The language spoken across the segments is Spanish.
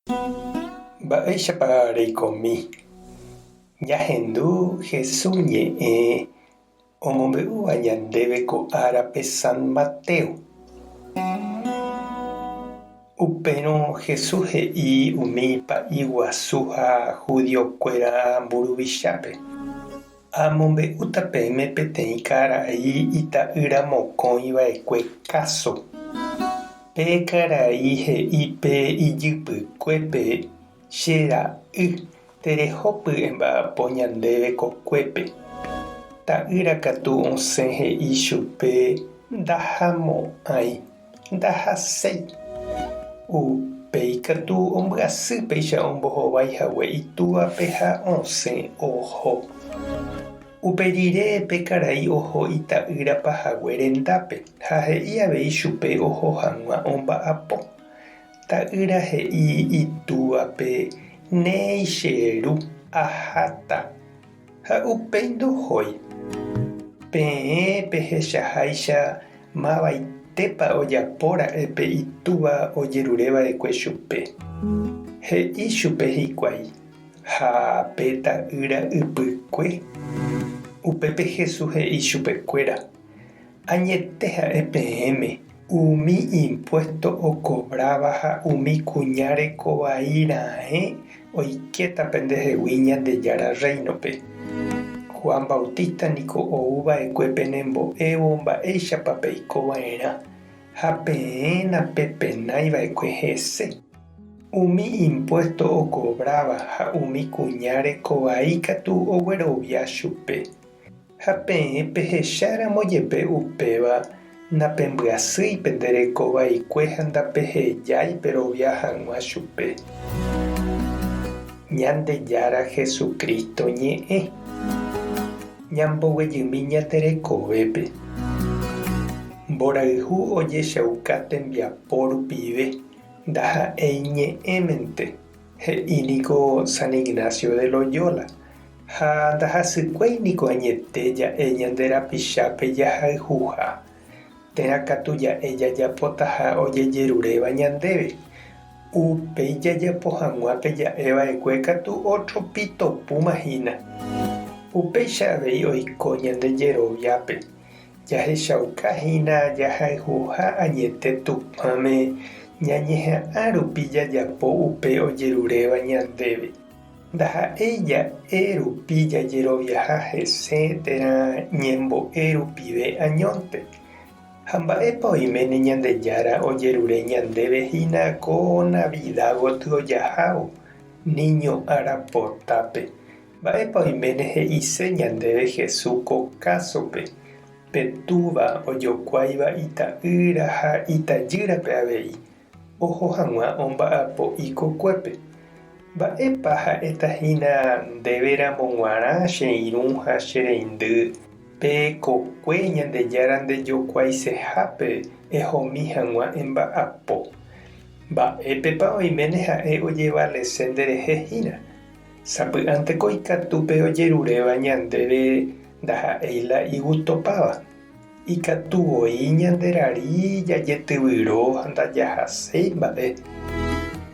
Mba'éichapa reikomi. Ñahendu Jesús ñe'ẽ omombe'úva ñandéve ko árape San Mateo. Upérõ Jesús he'i umi pa'i guasu ha judiokuéra mburuvichápe. Amombe'úta peẽme peteĩ karai ita'ýra mokõiva'ekue káso. Pe karai he'ípe ijypykuépe che ra'y terehópy emba'apo ñandéve kokuépe. Ta'ýra katu osẽ he'i chupe ndahamo'ãi, ndahaséi. Upéi katu ombyasy péicha ombohovaihague itúvape ha osẽ oho. Uperire pe karai oho ita'ýra pahague rendápe ha he'i avei chupe oho hag̃ua omba'apo. Ta'ýra he'i itúvape néi che ru, aháta. Ha upéi ndohói. Peẽ pehechaháicha mavaitépa ojapóra'e pe itúva ojerureva'ekue chupe. He'i chupe hikuái ha pe ta'ýra ypykue. Upépe Jesús he'i chupekuéra: añete ha'e peẽme umi impuesto okobráva ha umi kuñarekovairaẽ oikéta pendehegui Ñandejára Reinope. Juan Bautista niko ouva'ekue penembo'évo mba'éichapa peikova'erã ha peẽna pepenaiva'ekue hese. Umi impuesto okobráva ha umi kuñarekovai katu oguerovia chupe. Ha peẽ pehecharamo jepe upéva napembyasýipe nderekovaikue ha ndapehejái perovia hag̃ua chupe. Ñandejára Jesukristo ñe'ẽ ñamboguejými ñaterekovépe. Mborayhu ojechauka tembiapo rupive ndaha'éi ñe'ẽmente, he'íniko San Ignacio de Loyola. Ha ndahasykuéi niko añete ja'e ñande rapichápe jahayhuha. Térã katu ja'e jajapóta ha ojejeruréva ñandéve. Upéi jajapo hag̃uápe ja'eva'ekue katu otropitopumahína. Upéicha avei oiko ñandejeroviápe. Jahechaukáhína jahayhuha añete tupãme ñañeha'ã rupi jajapo upe ojeruréva ñandéve. Ndaha'éi ja'e rupi jajeroviaha hese térã ñembo'e rupive añónte. Ha mba'épa oiméne Ñandejára ojerure ñandéve hína ko Navidad gotyo ojahávo Niño Arapotápe. Mba'épa oiméne he'ise ñandéve Jesús ko kásope petúva ojokuáiva ita'ýra ha itajýrape avei oho hag̃ua omba'apo ikokuépe. Mba'épa ha'etahína ndéveramo g̃uarã che irũ ha che reindy pe kokue Ñandejára ndejokuaisehápe ehomi hag̃ua emba'apo. Mba'épepa oiméne ha'e ojevalese nderehehína. Sapy'ánteko ikatúpe ojeruréva ñandéve ndaha'éila igutopáva. Ikatuvoi ñanderari jajetyvyrõ ha ndajahaséi mba'e.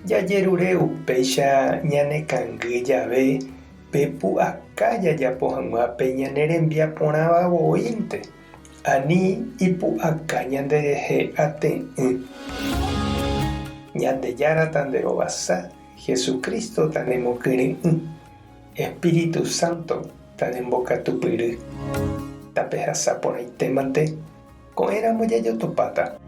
Jajerure upéicha ñanekangy jave pepu'aka jajapo hag̃uápe ñanerembiaporãvavoínte ani ipu'aka ñanderehe ate'ỹ. Ñandejára tanderovasa, Jesucristo tanemokyry'ỹ, Espíritu Santo tanembokatupyry. Tapehasaporãitémante ko'ẽramo jajotopáta.